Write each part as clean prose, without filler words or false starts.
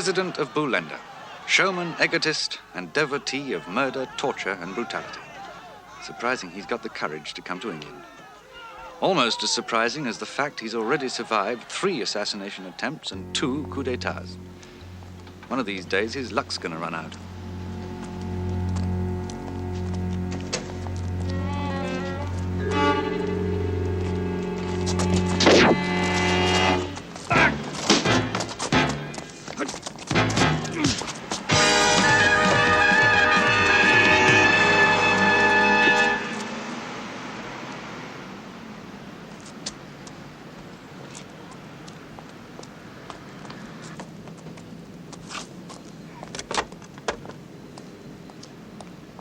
president of Bulenda, showman, egotist, and devotee of murder, torture, and brutality. Surprising he's got the courage to come to England. Almost as surprising as the fact he's already survived 3 assassination attempts and 2 coups d'etats. One of these days, his luck's gonna run out.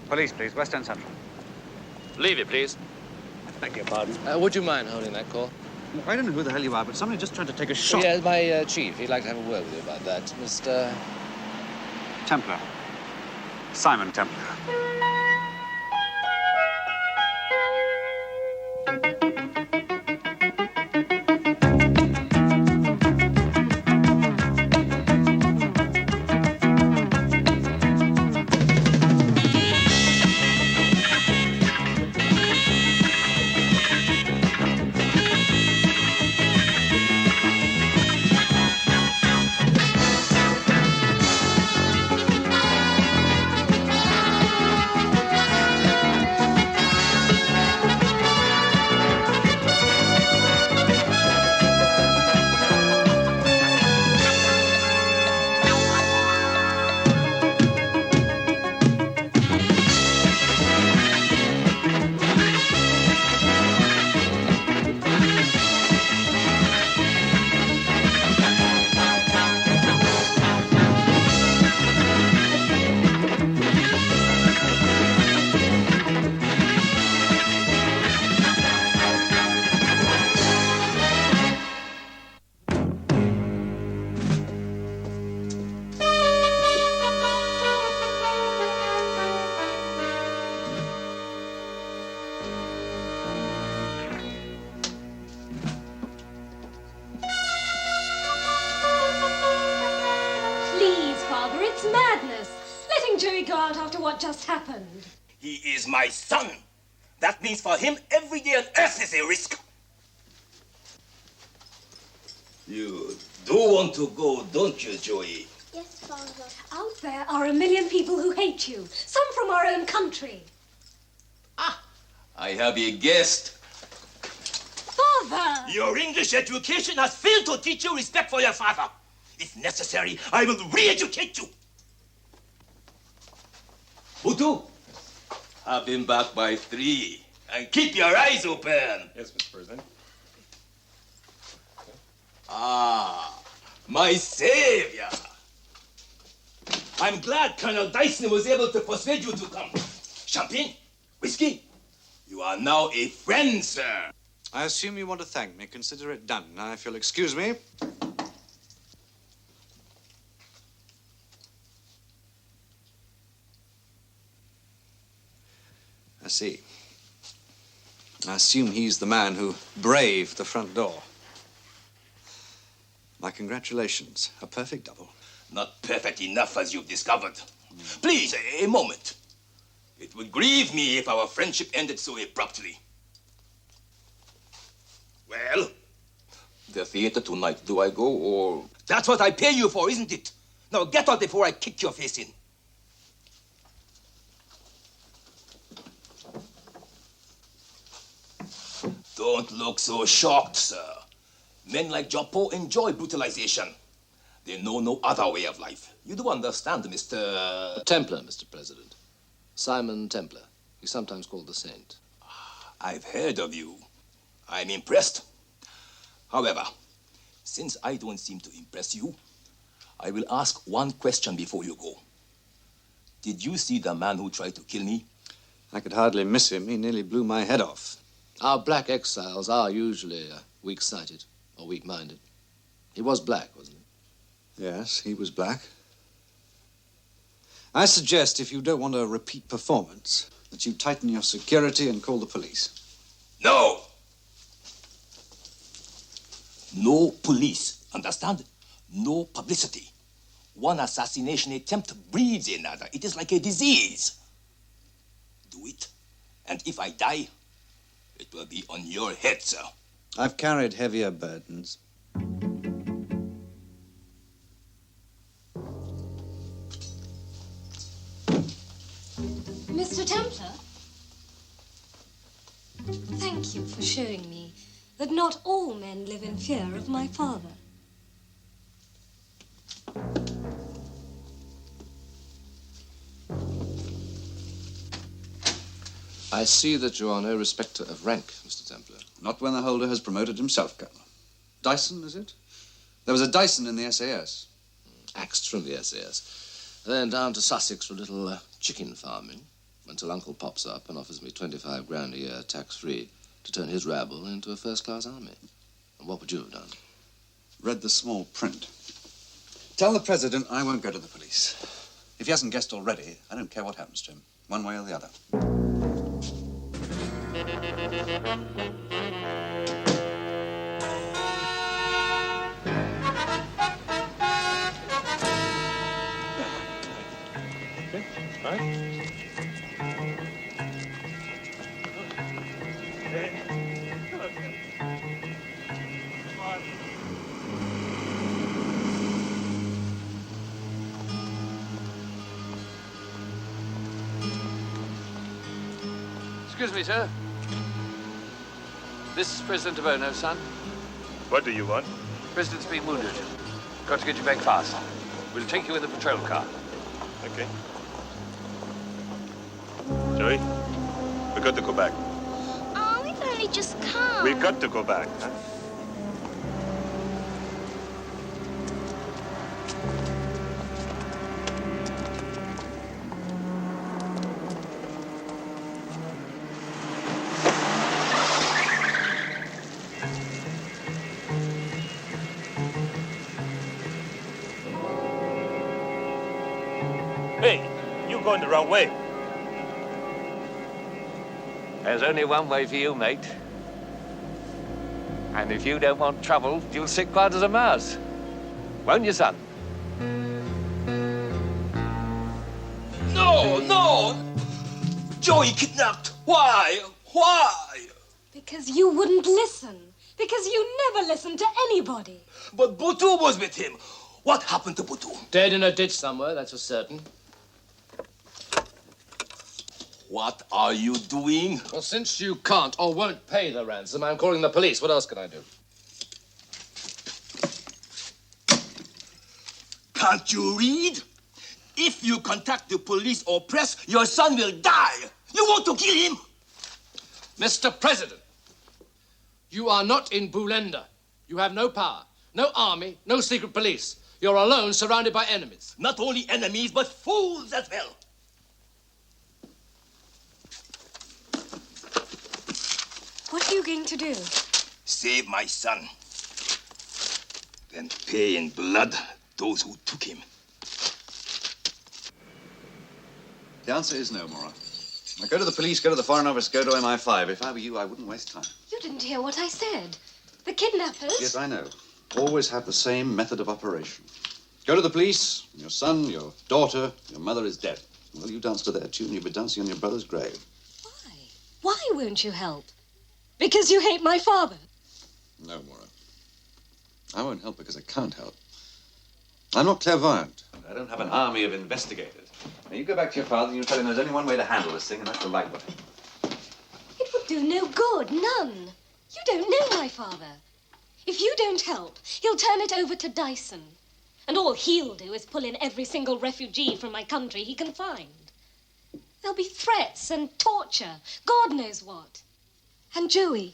Police, please. West End Central. Leave it, please. Beg your pardon. Would you mind holding that call? I don't know who the hell you are, but somebody just tried to take a shot. Yeah, my chief. He'd like to have a word with you about that. Mr. Templar. Simon Templar. What just happened? He is my son. That means for him, every day on earth is a risk. You do want to go, don't you, Joey? Yes, Father. Out there are a million people who hate you. Some from our own country. Ah, I have a guest. Father! Your English education has failed to teach you respect for your father. If necessary, I will re-educate you. Butu, have him back by 3. And keep your eyes open. Yes, Mr. President. Ah, my savior. I'm glad Colonel Dyson was able to persuade you to come. Champagne? Whiskey? You are now a friend, sir. I assume you want to thank me. Consider it done. Now, if you'll excuse me. I see. I assume he's the man who braved the front door. My congratulations. A perfect double. Not perfect enough, as you've discovered. Please, a moment. It would grieve me if our friendship ended so abruptly. Well, the theater tonight. Do I go, or... That's what I pay you for, isn't it? Now get out before I kick your face in. Don't look so shocked, sir. Men like Joppo enjoy brutalization. They know no other way of life. You do understand, Mr... Templar, Mr. President. Simon Templar. He's sometimes called the Saint. I've heard of you. I'm impressed. However, since I don't seem to impress you, I will ask one question before you go. Did you see the man who tried to kill me? I could hardly miss him. He nearly blew my head off. Our black exiles are usually weak-sighted or weak-minded. He was black, wasn't he? Yes, he was black. I suggest, if you don't want a repeat performance, that you tighten your security and call the police. No! No police, understand? No publicity. one assassination attempt breeds another. It is like a disease. Do it, and if I die, it will be on your head, sir. I've carried heavier burdens. Mr. Templar, thank you for showing me that not all men live in fear of my father. I see that you are no respecter of rank, Mr. Templar. Not when the holder has promoted himself, Colonel. Dyson, is it? There was a Dyson in the SAS. Axed from the SAS. Then down to Sussex for a little chicken farming, until Uncle pops up and offers me 25 grand a year, tax-free, to turn his rabble into a first-class army. And what would you have done? Read the small print. Tell the president I won't go to the police. If he hasn't guessed already, I don't care what happens to him, one way or the other. Excuse me, sir. This is President Obona's son. What do you want? President's been wounded. Got to get you back fast. We'll take you in the patrol car. Okay. Joey, we got to go back. Oh, we've only just come. We got to go back, huh? Hey, you're going the wrong way. There's only one way for you, mate. And if you don't want trouble, you'll sit quiet as a mouse. Won't you, son? No, no! Joey kidnapped. Why? Why? Because you wouldn't listen. Because you never listen to anybody. But Butu was with him. What happened to Butu? Dead in a ditch somewhere, that's for certain. What are you doing? Well, since you can't or won't pay the ransom, I'm calling the police. What else can I do? Can't you read? If you contact the police or press, your son will die. You want to kill him? Mr. President, you are not in Bulenda. You have no power, no army, no secret police. You're alone, surrounded by enemies. Not only enemies, but fools as well. What are you going to do? Save my son. Then pay in blood those who took him. The answer is no, Mora. Now go to the police, go to the Foreign Office, go to MI5. If I were you, I wouldn't waste time. You didn't hear what I said. The kidnappers... Yes, I know. Always have the same method of operation. Go to the police. Your son, your daughter, your mother is dead. Well, you dance to their tune, you'll be dancing on your brother's grave. Why? Why won't you help? Because you hate my father. No, Mora. I won't help because I can't help. I'm not clairvoyant. I don't have an army of investigators. Now, you go back to your father and you tell him there's only one way to handle this thing, and that's the right way. It would do no good, none. You don't know my father. If you don't help, he'll turn it over to Dyson. And all he'll do is pull in every single refugee from my country he can find. There'll be threats and torture, God knows what. And Joey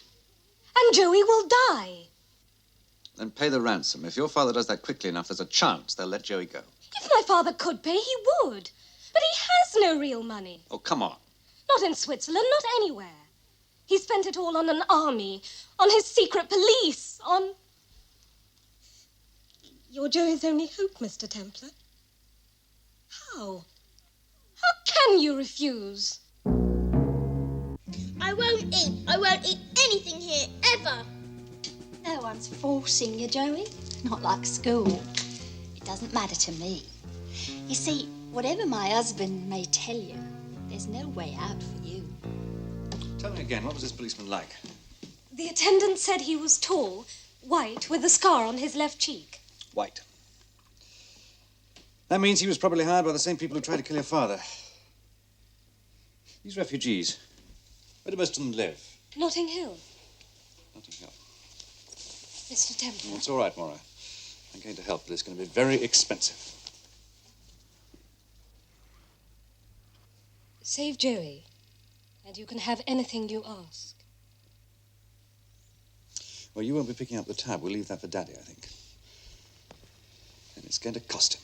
will die. Then pay the ransom. If your father does that quickly enough, there's a chance they'll let Joey go. If my father could pay, he would. But he has no real money. Oh, come on. Not in Switzerland, not anywhere. He spent it all on an army, on his secret police, on... You're Joey's only hope, Mr. Templar. How? How can you refuse? I won't eat anything here, ever. No one's forcing you, Joey. Not like school. doesn't matter to me. You see, whatever my husband may tell you, there's no way out for you. Tell me again, what was this policeman like? The attendant said he was tall, white, with a scar on his left cheek. White. That means he was probably hired by the same people who tried to kill your father. These refugees, where do most of them live? Notting Hill. Notting Hill. Mr. Templar. It's all right, Maura. I'm going to help, but it's going to be very expensive. Save Joey, and you can have anything you ask. Well, you won't be picking up the tab. We'll leave that for Daddy, I think. And it's going to cost him.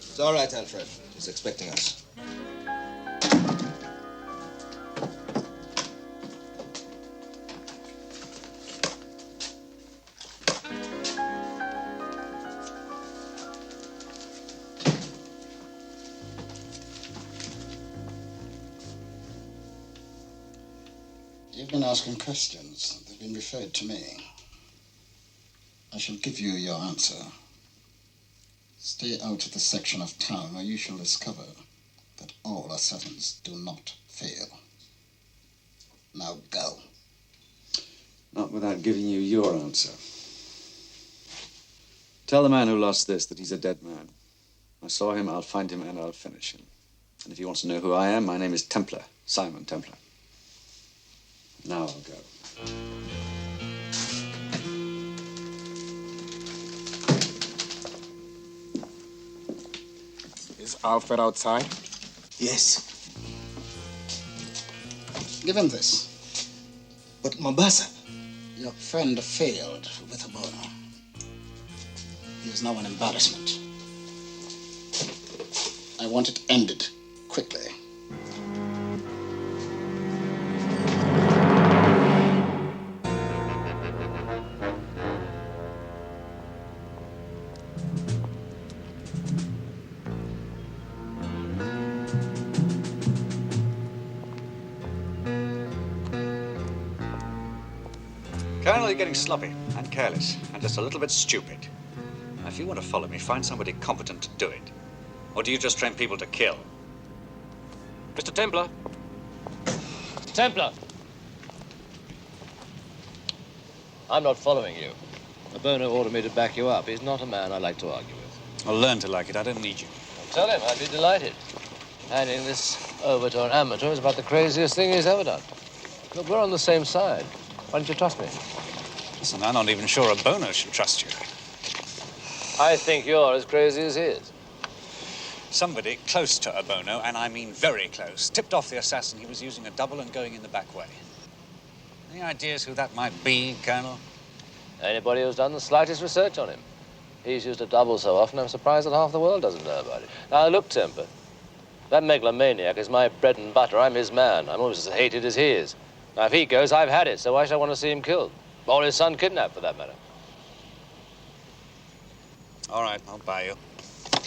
It's all right, Alfred. He's expecting us. You've been asking questions. They've been referred to me. I shall give you your answer. Stay out of the section of town where you shall discover that all assassins do not fail. Now go. Not without giving you your answer. Tell the man who lost this that he's a dead man. I saw him, I'll find him, and I'll finish him. And if he wants to know who I am, my name is Templar, Simon Templar. Now I'll go. Is Alfred outside? Yes. Give him this. But Mombasa. Your friend failed with Obona. He is now an embarrassment. I want it ended quickly. Colonel, you're getting sloppy and careless and just a little bit stupid. Now, if you want to follow me, find somebody competent to do it. Or do you just train people to kill? Mr. Templar. Mr. Templar. I'm not following you. Obona ordered me to back you up. He's not a man I like to argue with. I'll learn to like it. I don't need you. Tell him I'd be delighted. Handing this over to an amateur is about the craziest thing he's ever done. Look, we're on the same side. Why don't you trust me? Listen, I'm not even sure Obona should trust you. I think you're as crazy as he is. Somebody close to Obona, and I mean very close, tipped off the assassin he was using a double and going in the back way. Any ideas who that might be, Colonel? Anybody who's done the slightest research on him. He's used a double so often, I'm surprised that half the world doesn't know about it. Now, look, Temper, that megalomaniac is my bread and butter. I'm his man. I'm almost as hated as he is. Now, if he goes, I've had it, so why should I want to see him killed? Or his son kidnapped, for that matter. All right, I'll buy you.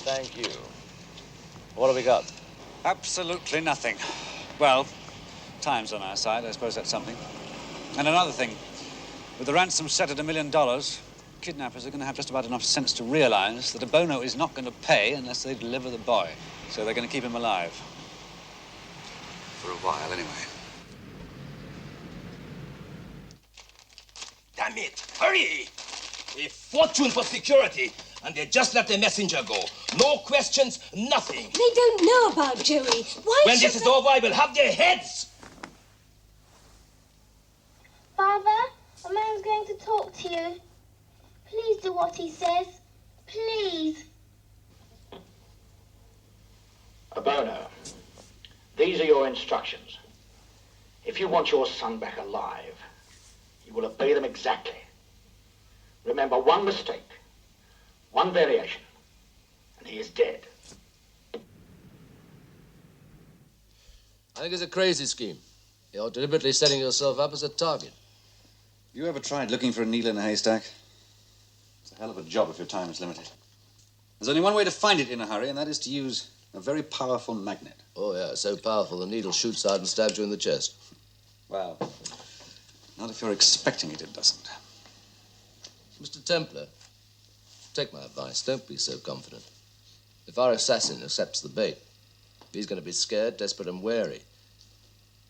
Thank you. What have we got? Absolutely nothing. Well, time's on our side. I suppose that's something. And another thing. With the ransom set at $1 million, kidnappers are going to have just about enough sense to realize that Obona is not going to pay unless they deliver the boy. So they're going to keep him alive. For a while, anyway. Damn it! Hurry! A fortune for security, and they just let the messenger go. No questions, nothing. They don't know about Joey. Why When should this is they... over, I will have their heads. Father, a man's going to talk to you. Please do what he says. Please. Obona, these are your instructions. If you want your son back alive, you will obey them exactly. Remember, one mistake, one variation, and he is dead. I think it's a crazy scheme. You're deliberately setting yourself up as a target. You ever tried looking for a needle in a haystack? a hell of a job if your time is limited. There's only one way to find it in a hurry, and that is to use a very powerful magnet. Oh, yeah, so powerful the needle shoots out and stabs you in the chest. Well, not if you're expecting it, it doesn't. Mr. Templar, take my advice. Don't be so confident. If our assassin accepts the bait, he's going to be scared, desperate, and wary.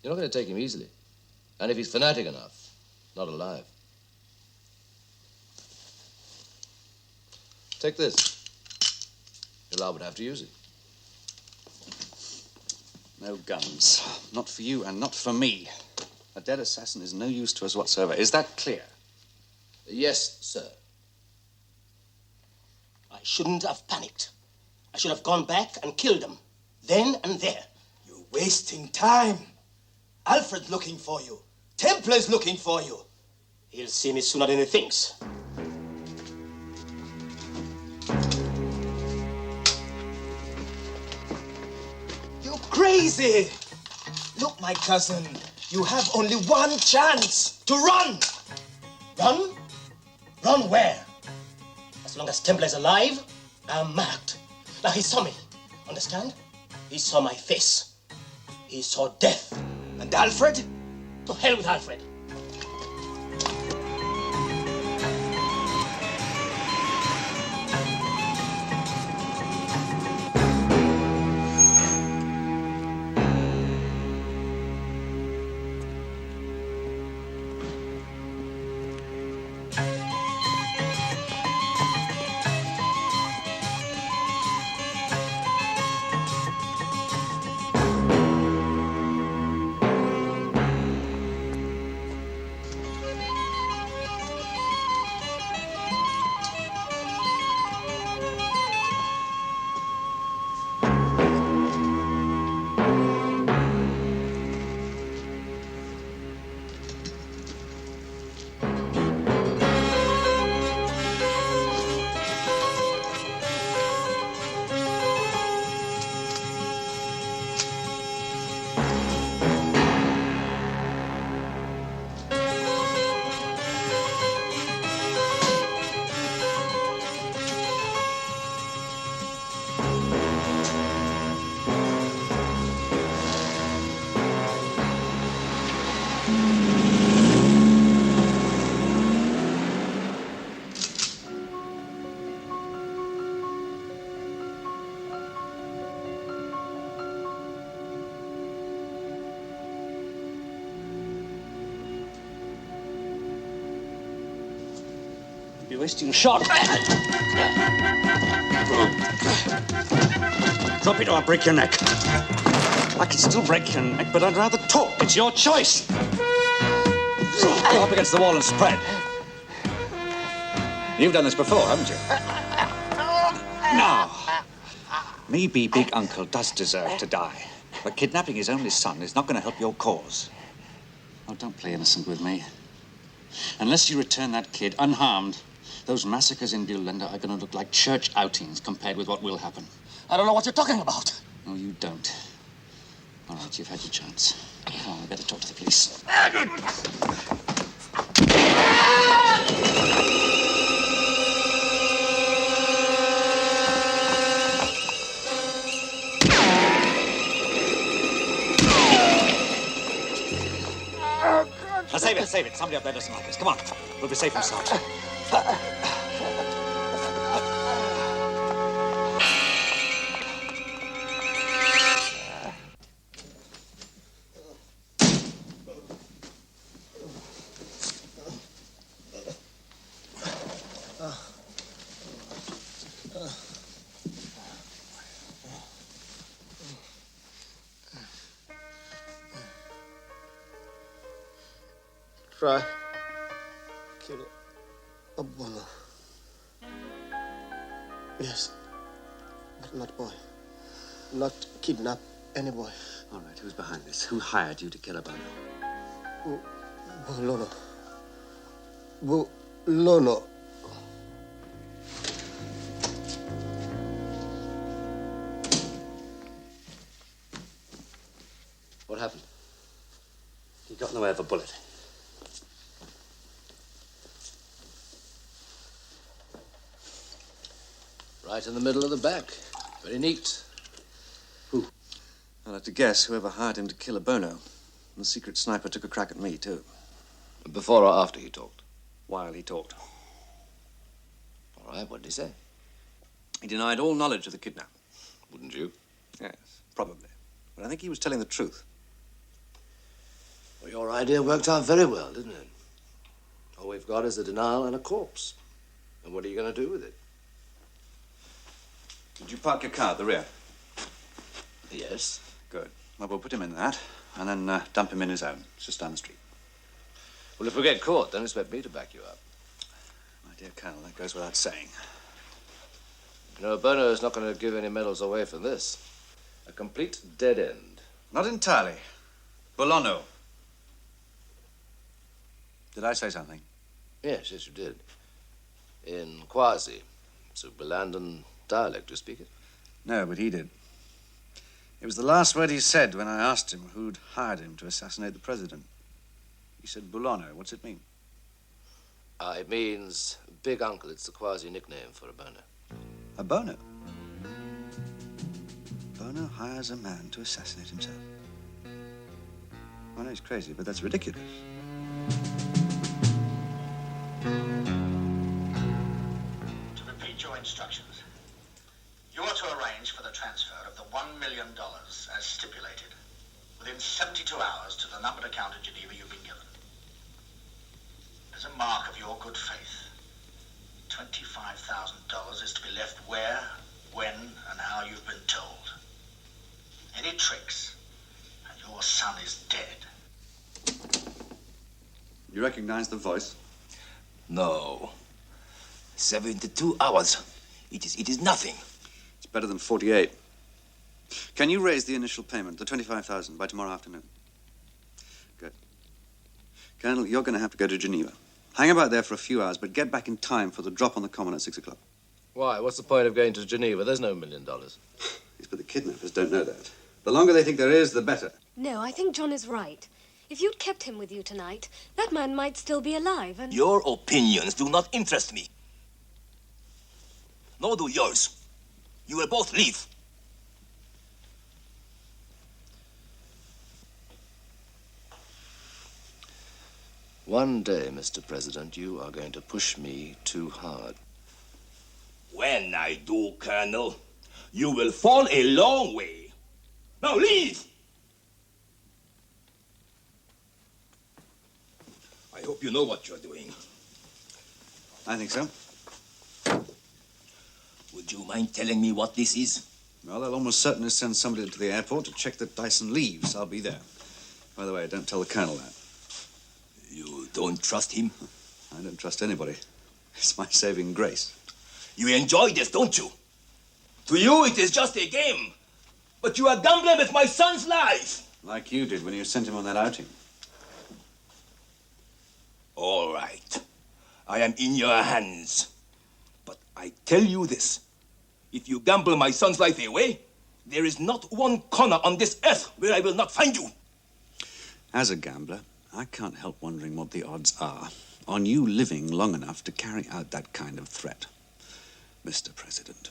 You're not going to take him easily. And if he's fanatic enough, not alive. Take this. You'll would have to use it. No guns. Not for you and not for me. A dead assassin is no use to us whatsoever. Is that clear? Yes, sir. I shouldn't have panicked. I should have gone back and killed him. Then and there. You're wasting time. Alfred's looking for you. Templar's looking for you. He'll see me sooner than he thinks. You're crazy. Look, my cousin, you have only one chance to run. Run? Run where? As long as Templar is alive, I'm marked. Now he saw me. Understand? He saw my face. He saw death. And Alfred? To hell with Alfred. You're wasting a shot. Drop it or I'll break your neck. I can still break your neck, but I'd rather talk. It's your choice. Go up against the wall and spread. You've done this before, haven't you? Now, maybe Big Uncle does deserve to die, but kidnapping his only son is not going to help your cause. Oh, don't play innocent with me. Unless you return that kid unharmed, those massacres in Bulenda are going to look like church outings compared with what will happen. I don't know what you're talking about. No, you don't. All right, you've had your chance. Come on, I better talk to the police. Now, save it, save it. Somebody up there doesn't like us. Come on, we'll be safe inside. Try. Kill Obona. Yes. But not boy. Not kidnap any boy. All right, who's behind this? Who hired you to kill Obona? Bolono. Bolono. What happened? He got in the way of a bullet. Right in the middle of the back. Very neat. Who? I'll have to guess whoever hired him to kill Obona. And the secret sniper took a crack at me, too. Before or after he talked? While he talked. All right, what did he say? He denied all knowledge of the kidnap. Wouldn't you? Yes, probably. But I think he was telling the truth. Well, your idea worked out very well, didn't it? All we've got is a denial and a corpse. And what are you going to do with it? Did you park your car at the rear? Yes. Good. Well, we'll put him in that, and then dump him in his own. It's just down the street. Well, if we get caught, don't expect me to back you up. My dear Colonel, that goes without saying. You know, Obona is not going to give any medals away for this. A complete dead end. Not entirely. Bologna. Did I say something? Yes, you did. In Quasi, Superlandan dialect, do you speak it? No, but he did. It was the last word he said when I asked him who'd hired him to assassinate the president. He said Bologna. What's it mean? It means big uncle. It's the Quasi nickname for Obona. Obona? Obona hires a man to assassinate himself. I know he's crazy, but that's ridiculous. To repeat your instructions, you are to arrange for the transfer of the $1 million as stipulated within 72 hours to the numbered account in Geneva you've been given. As a mark of your good faith, $25,000 is to be left where, when, and how you've been told. Any tricks, and your son is dead. You recognize the voice? No. 72 hours. It is nothing. It's better than 48. Can you raise the initial payment, the 25,000, by tomorrow afternoon? Good. Colonel, you're going to have to go to Geneva. Hang about there for a few hours, but get back in time for the drop on the common at 6 o'clock. Why? What's the point of going to Geneva? There's no $1 million. Yes, but the kidnappers don't know that. The longer they think there is, the better. No, I think John is right. If you'd kept him with you tonight, that man might still be alive and... Your opinions do not interest me. Nor do yours. You will both leave. One day, Mr. President, you are going to push me too hard. When I do, Colonel, you will fall a long way. Now leave! I hope you know what you're doing. I think so. Would you mind telling me what this is? Well, they'll almost certainly send somebody to the airport to check that Dyson leaves. I'll be there. By the way, don't tell the Colonel that. You don't trust him? I don't trust anybody. It's my saving grace. You enjoy this, don't you? To you, it is just a game. But you are gambling with my son's life. Like you did when you sent him on that outing. All right. I am in your hands. But I tell you this. If you gamble my son's life away, there is not one corner on this earth where I will not find you. As a gambler, I can't help wondering what the odds are on you living long enough to carry out that kind of threat, Mr. President.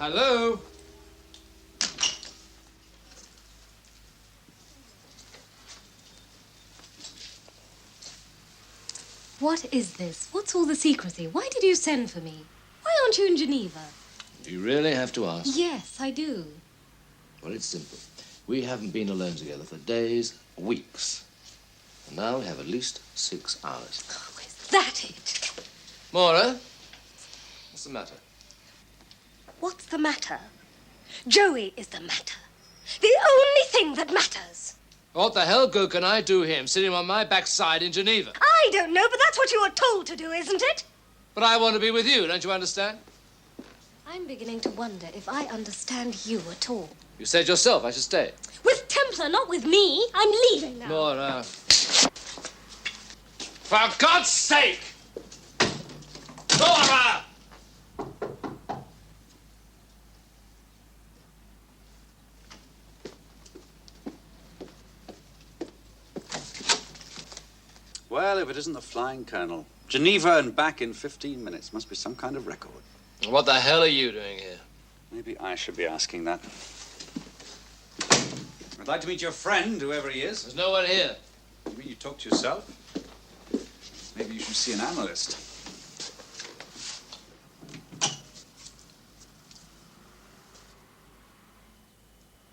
Hello? What is this? What's all the secrecy? Why did you send for me? Why aren't you in Geneva? You really have to ask? Yes, I do. Well, it's simple. We haven't been alone together for days, weeks. And now we have at least 6 hours. Oh, is that it? Maura, what's the matter? What's the matter? Joey is the matter. The only thing that matters. What the hell good can I do here? I'm sitting on my backside in Geneva. I don't know, but that's what you were told to do, isn't it? But I want to be with you, don't you understand? I'm beginning to wonder if I understand you at all. You said yourself I should stay. With Templar, not with me. I'm leaving now. Maura. For God's sake! Maura! Well, if it isn't the Flying Colonel. Geneva and back in 15 minutes. Must be some kind of record. What the hell are you doing here? Maybe I should be asking that. I'd like to meet your friend, whoever he is. There's no one here. You mean you talk to yourself? Maybe you should see an analyst.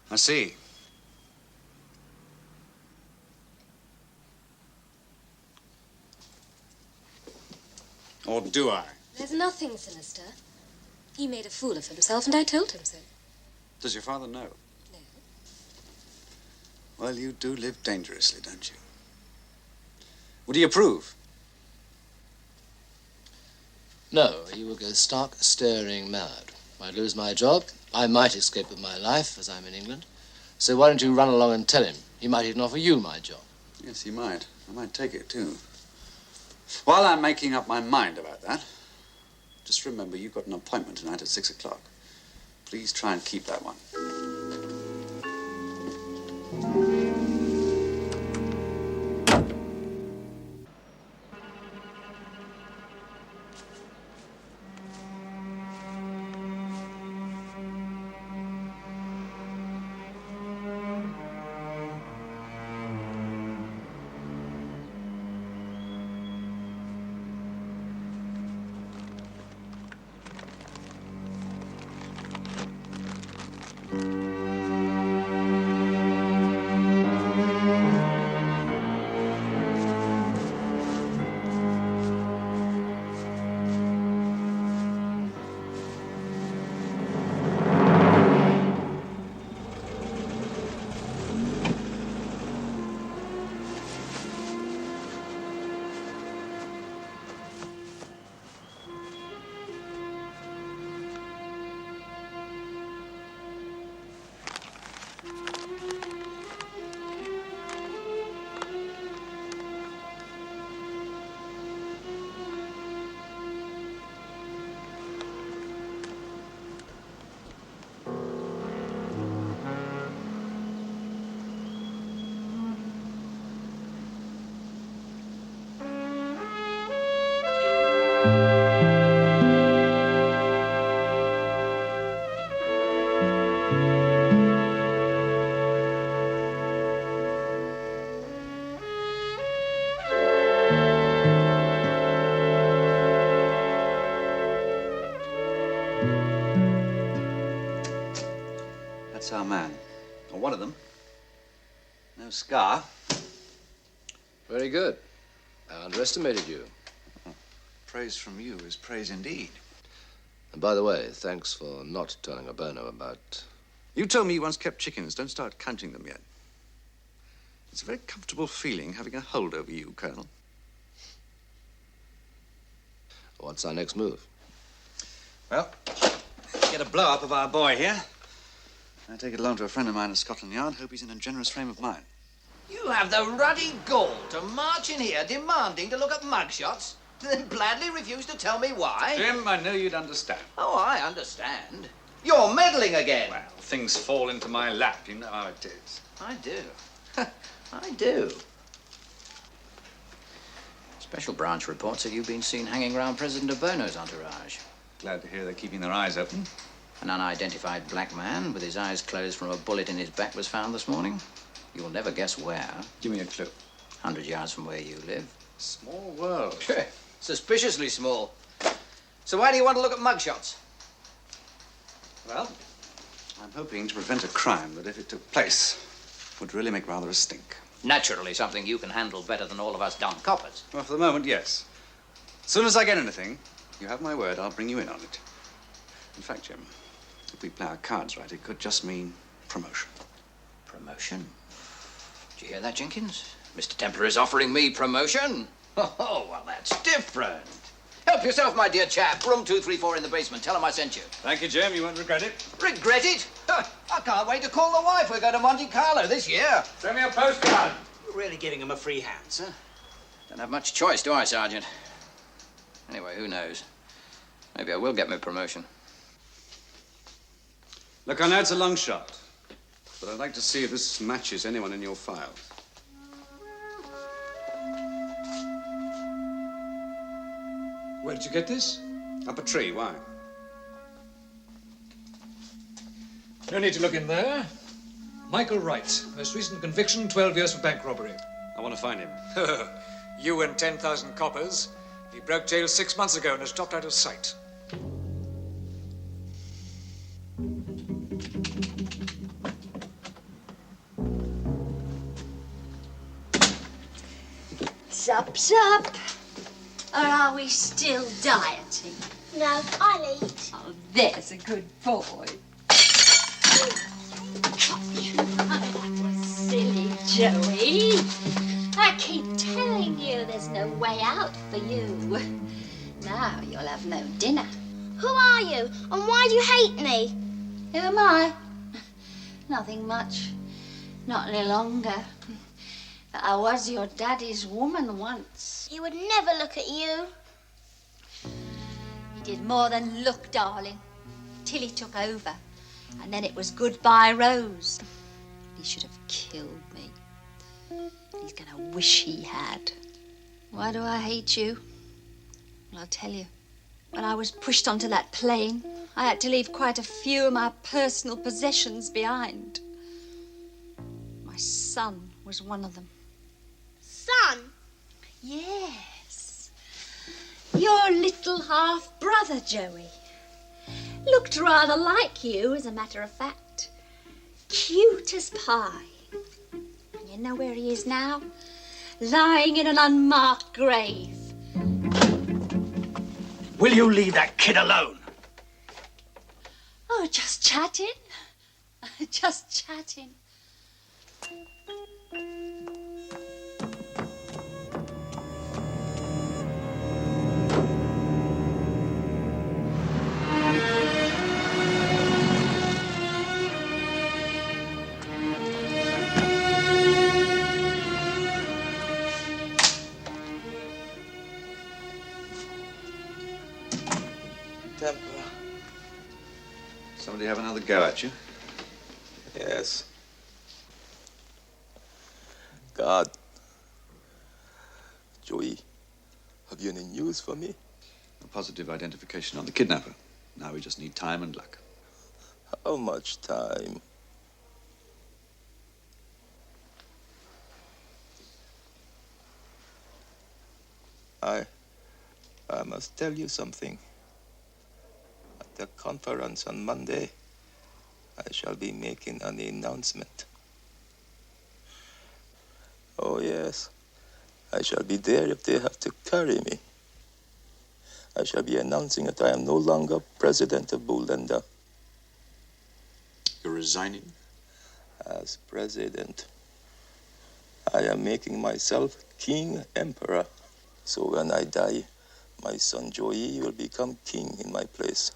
I see. Or do I? There's nothing sinister. He made a fool of himself, and I told him so. Does your father know? No. Well, you do live dangerously, don't you? Would he approve? No, he will go stark staring mad. I'd lose my job. I might escape with my life, as I'm in England. So why don't you run along and tell him? He might even offer you my job. Yes, he might. I might take it, too. While I'm making up my mind about that, just remember you've got an appointment tonight at 6 o'clock. Please try and keep that one. That's our man. Or one of them. No scar. Very good. I underestimated you. Praise from you is praise indeed. And by the way, thanks for not telling Obona about... You told me you once kept chickens. Don't start counting them yet. It's a very comfortable feeling having a hold over you, Colonel. What's our next move? Well, get a blow-up of our boy here. I take it along to a friend of mine at Scotland Yard. Hope he's in a generous frame of mind. You have the ruddy gall to march in here demanding to look at mugshots, then blandly refuse to tell me why? Jim, I knew you'd understand. Oh, I understand. You're meddling again. Well, things fall into my lap. You know how it is. I do. I do. Special branch reports that you've been seen hanging around President Obona's entourage. Glad to hear they're keeping their eyes open. An unidentified black man with his eyes closed from a bullet in his back was found this morning. You'll never guess where. Give me a clue. 100 yards from where you live. Small world. Suspiciously small. So why do you want to look at mugshots? Well, I'm hoping to prevent a crime that, if it took place, would really make rather a stink. Naturally, something you can handle better than all of us Don coppers. Well, for the moment, yes. As soon as I get anything, you have my word, I'll bring you in on it. In fact, Jim, if we play our cards right, it could just mean promotion. Promotion? Did you hear that, Jenkins? Mr. Templar is offering me promotion. Oh, well, that's different. Help yourself, my dear chap. Room 234 in the basement. Tell him I sent you. Thank you, Jim. You won't regret it. Regret it? I can't wait to call the wife. We're going to Monte Carlo this year. Send me a postcard. You're really giving him a free hand, sir. Don't have much choice, do I, Sergeant? Anyway, who knows? Maybe I will get my promotion. Look, I know it's a long shot, but I'd like to see if this matches anyone in your file. Where did you get this? Up a tree. Why? No need to look in there. Michael Wright, most recent conviction, 12 years for bank robbery. I want to find him. You and 10,000 coppers. He broke jail 6 months ago and has dropped out of sight. Sup, sup. Or are we still dieting? No, I'll eat. Oh, there's a good boy. Oh, that was silly, Joey. I keep telling you there's no way out for you. Now you'll have no dinner. Who are you? And why do you hate me? Who am I? Nothing much. Not any longer. But I was your daddy's woman once. He would never look at you. He did more than look, darling, till he took over. And then it was goodbye, Rose. He should have killed me. He's gonna wish he had. Why do I hate you? Well, I'll tell you. When I was pushed onto that plane, I had to leave quite a few of my personal possessions behind. My son was one of them. Son? Yes. Your little half-brother, Joey. Looked rather like you, as a matter of fact. Cute as pie. And you know where he is now? Lying in an unmarked grave. Will you leave that kid alone? Oh, just chatting. Just chatting. Somebody have another go at you? Yes. God. Joey, have you any news for me? A positive identification on the kidnapper. Now we just need time and luck. How much time? I must tell you something. At the conference on Monday, I shall be making an announcement. Oh, yes. I shall be there if they have to carry me. I shall be announcing that I am no longer president of Bulenda. You're resigning? As president, I am making myself king emperor. So when I die, my son Joey will become king in my place.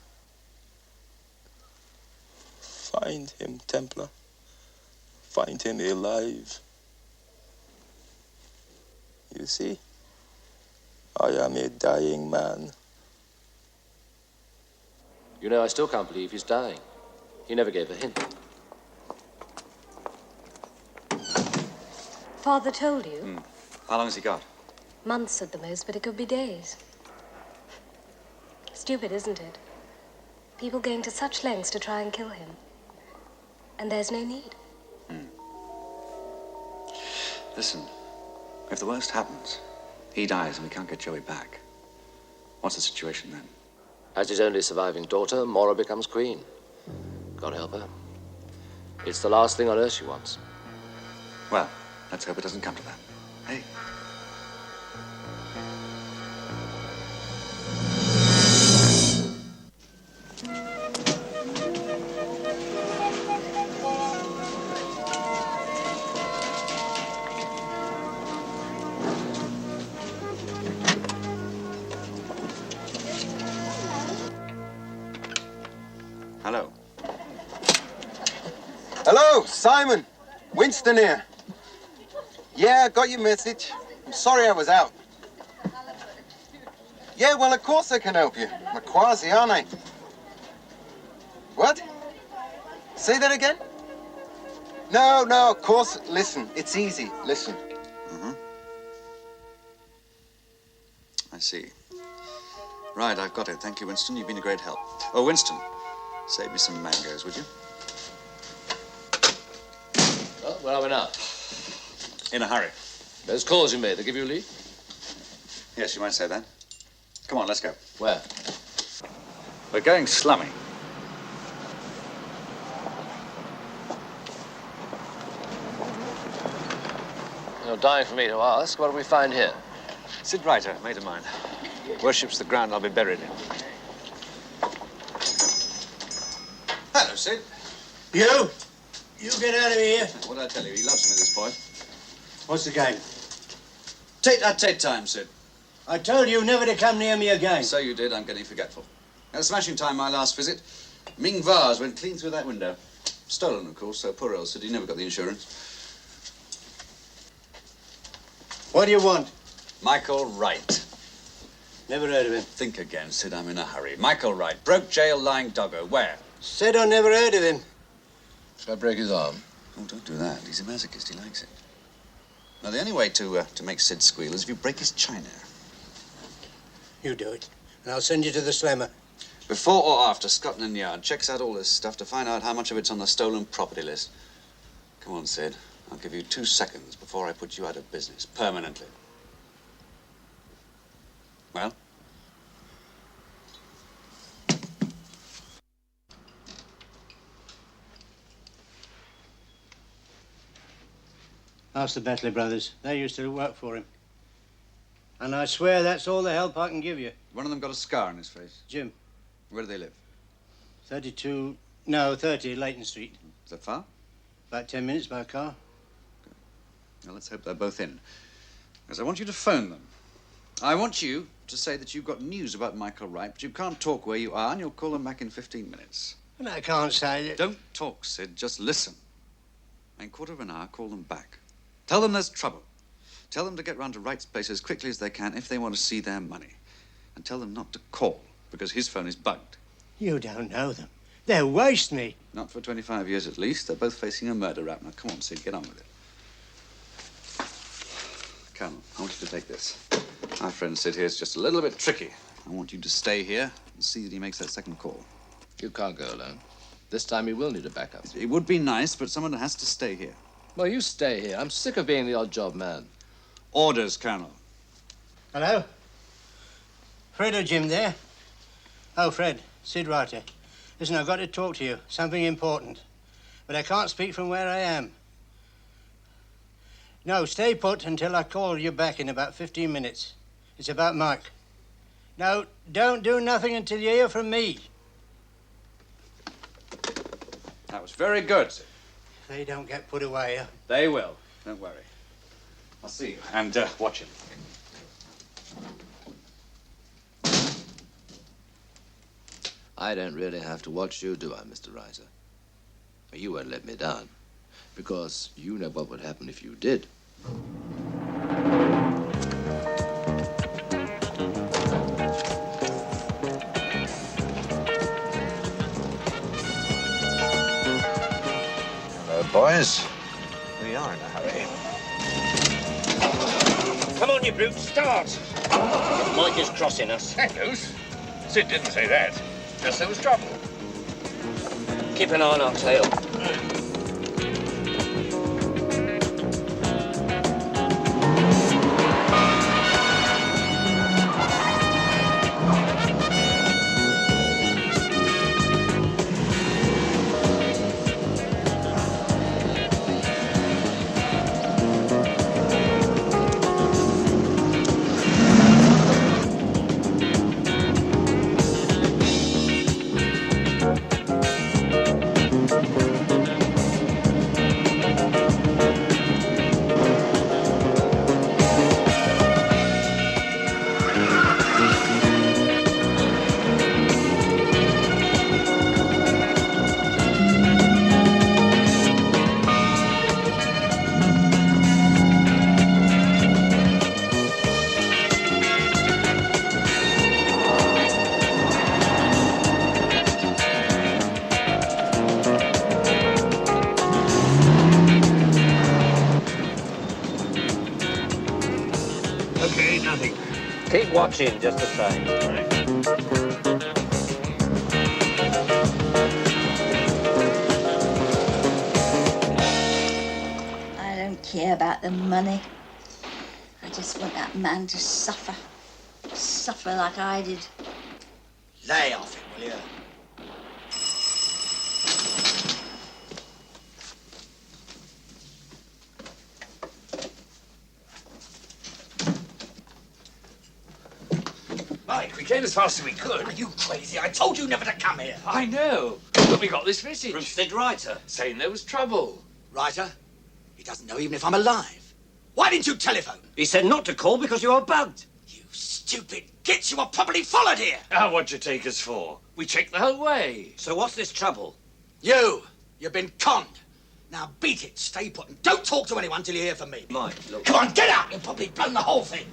Find him, Templar. Find him alive. You see, I am a dying man. You know, I still can't believe he's dying. He never gave a hint. Father told you? How long has he got? Months at the most, but it could be days. Stupid, isn't it? People going to such lengths to try and kill him. And there's no need. Listen, if the worst happens, he dies and we can't get Joey back, what's the situation then? As his only surviving daughter, Maura becomes queen. God help her. It's the last thing on earth she wants. Well, let's hope it doesn't come to that. Hey. Hello. Hello, Simon. Winston here. Yeah, I got your message. I'm sorry I was out. Yeah, well, of course I can help you. I'm a quasi, aren't I? What? Say that again? No, of course. Listen, it's easy. Listen. I see. Right, I've got it. Thank you, Winston. You've been a great help. Oh, Winston, save me some mangoes, would you? Well, where are we now? In a hurry. Those calls you made, they give you leave? Yes, you might say that. Come on, let's go. Where? We're going slumming. You're dying for me to ask. What do we find here? Sid Reiter, mate of mine. Worships the ground I'll be buried in. Hello, Sid. You get out of here. What did I tell you? He loves me, this boy. What's the game? Take time, Sid. I told you never to come near me again. So you did. I'm getting forgetful. At a smashing time my last visit, Ming vase went clean through that window. Stolen, of course, so poor old Sid, he never got the insurance. What do you want? Michael Wright. Never heard of him. Think again, Sid. I'm in a hurry. Michael Wright. Broke jail, lying doggo. Where? Said I never heard of him. Shall I break his arm? Oh, don't do that. He's a masochist. He likes it. Now, the only way to make Sid squeal is if you break his china. You do it, and I'll send you to the slammer. Before or after Scotland Yard checks out all this stuff to find out how much of it's on the stolen property list. Come on, Sid. I'll give you 2 seconds before I put you out of business. Permanently. Well? Ask the Bentley brothers. They used to work for him. And I swear that's all the help I can give you. One of them got a scar on his face. Jim. Where do they live? 30 Leighton Street. Is that far? About 10 minutes by car. Now, let's hope they're both in. Because I want you to phone them. I want you to say that you've got news about Michael Wright, but you can't talk where you are, and you'll call them back in 15 minutes. And I can't say that... Don't talk, Sid. Just listen. In a quarter of an hour, call them back. Tell them there's trouble. Tell them to get round to Wright's place as quickly as they can if they want to see their money. And tell them not to call, because his phone is bugged. You don't know them. They'll waste me. Not for 25 years at least. They're both facing a murder rap. Now, come on, Sid, get on with it. Colonel, I want you to take this. Our friend Sid here is just a little bit tricky. I want you to stay here and see that he makes that second call. You can't go alone. This time you will need a backup. It would be nice, but someone has to stay here. Well, you stay here. I'm sick of being the odd job man. Orders, Colonel. Hello? Fred or Jim there? Oh, Fred. Sid Reiter. Listen, I've got to talk to you. Something important. But I can't speak from where I am. No, stay put until I call you back in about 15 minutes. It's about Mike. No, don't do nothing until you hear from me. That was very good. If they don't get put away... They will. Don't worry. I'll see you. And watch him. I don't really have to watch you, do I, Mr. Reiter? You won't let me down, because you know what would happen if you did. Hello, boys. We are in a hurry. Come on, you brute, start! Mike is crossing us. Heck knows. Sid didn't say that. Just there was trouble. Keep an eye on Oxtail. Okay, nothing. Keep watching, just the same. I don't care about the money. I just want that man to suffer. Suffer like I did. Lay off it, will you? Right, we came as fast as we could. Are you crazy? I told you never to come here. I know, but we got this message. From Sid Reiter. Saying there was trouble. Reiter? He doesn't know even if I'm alive. Why didn't you telephone? He said not to call because you were bugged. You stupid gits, you were probably followed here. What'd you take us for? We checked the whole way. So what's this trouble? You've been conned. Now beat it, stay put, and don't talk to anyone till you hear from me. Mike, look. Come on, get out! You'll probably blown the whole thing.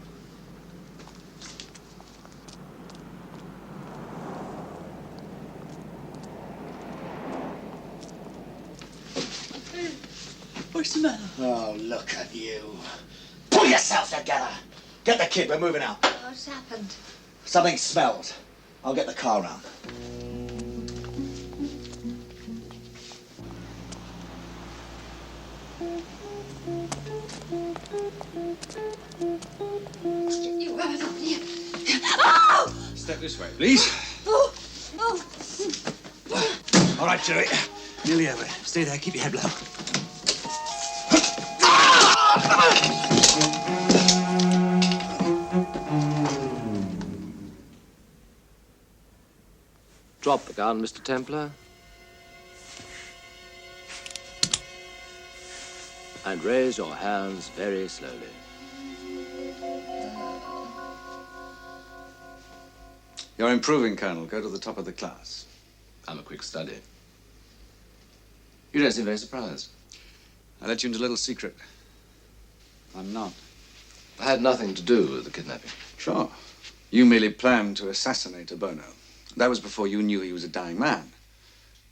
What's the matter? Oh, look at you. Pull yourself together. Get the kid, we're moving out. What's happened? Something smells. I'll get the car round. You out of here. Oh! Step this way, please. Oh! Oh! All right, Joey. Nearly over. Stay there, keep your head low. Drop the gun, Mr. Templar. And raise your hands very slowly. You're improving, Colonel. Go to the top of the class. I'm a quick study. You don't seem very surprised. I let you into a little secret. I'm not. I had nothing to do with the kidnapping. Sure. You merely planned to assassinate Obona. That was before you knew he was a dying man.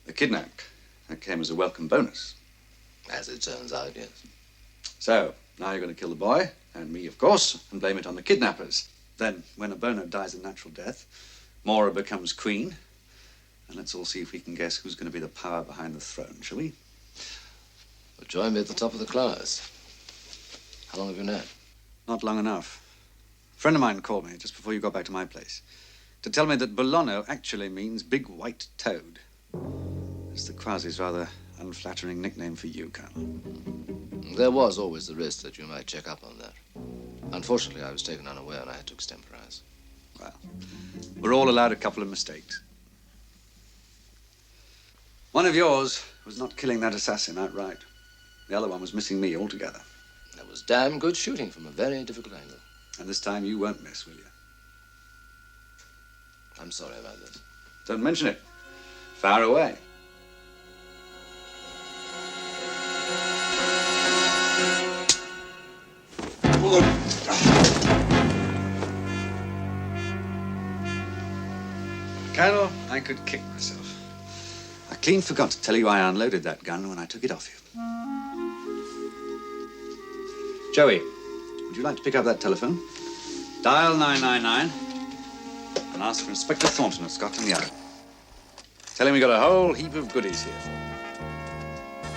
The kidnap, that came as a welcome bonus. As it turns out, yes. So, now you're going to kill the boy, and me, of course, and blame it on the kidnappers. Then, when Obona dies a natural death, Mora becomes queen, and let's all see if we can guess who's going to be the power behind the throne, shall we? Well, join me at the top of the class. How long have you known? Not long enough. A friend of mine called me just before you got back to my place to tell me that Bologna actually means big white toad. It's the Quasi's rather unflattering nickname for you, Colonel. There was always the risk that you might check up on that. Unfortunately, I was taken unaware and I had to extemporize. Well, we're all allowed a couple of mistakes. One of yours was not killing that assassin outright. The other one was missing me altogether. That was damn good shooting from a very difficult angle. And this time you won't miss, will you? I'm sorry about this. Don't mention it. Far away. Colonel, I could kick myself. I clean forgot to tell you I unloaded that gun when I took it off you. Joey, would you like to pick up that telephone? Dial 999 and ask for Inspector Thornton of Scotland Yard. Tell him we got a whole heap of goodies here.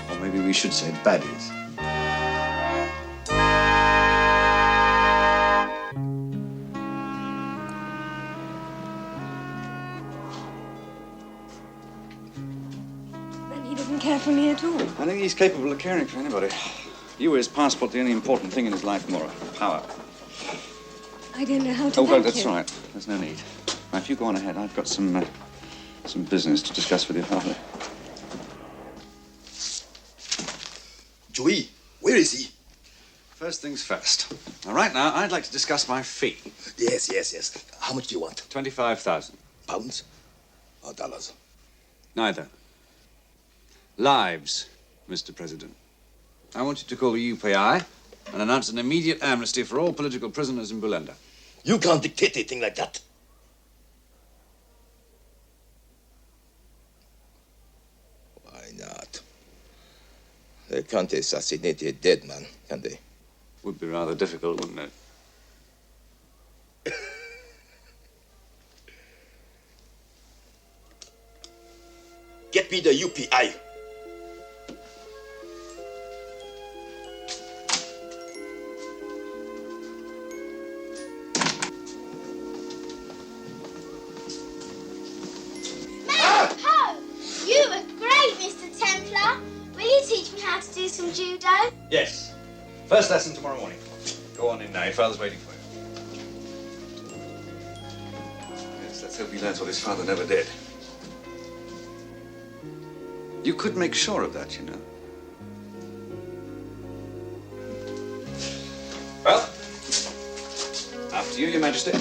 Or maybe we should say baddies. Then he doesn't care for me at all. I think he's capable of caring for anybody. You were his passport, the only important thing in his life, Nora. Power. I don't know how to Oh, well, thank that's you. all right. There's no need. Now, if you go on ahead, I've got some business to discuss with your father. Joey, where is he? First things first. Now, right now, I'd like to discuss my fee. Yes. How much do you want? 25,000. Pounds or dollars? Neither. Lives, Mr. President. I want you to call the UPI and announce an immediate amnesty for all political prisoners in Bulenda. You can't dictate anything like that. Why not? They can't assassinate a dead man, can they? Would be rather difficult, wouldn't it? Get me the UPI. Ho! You were great, Mr. Templar. Will you teach me how to do some judo? Yes. First lesson tomorrow morning. Go on in now. Your father's waiting for you. Yes, let's hope he learns what his father never did. You could make sure of that, you know. Well, after you, Your Majesty.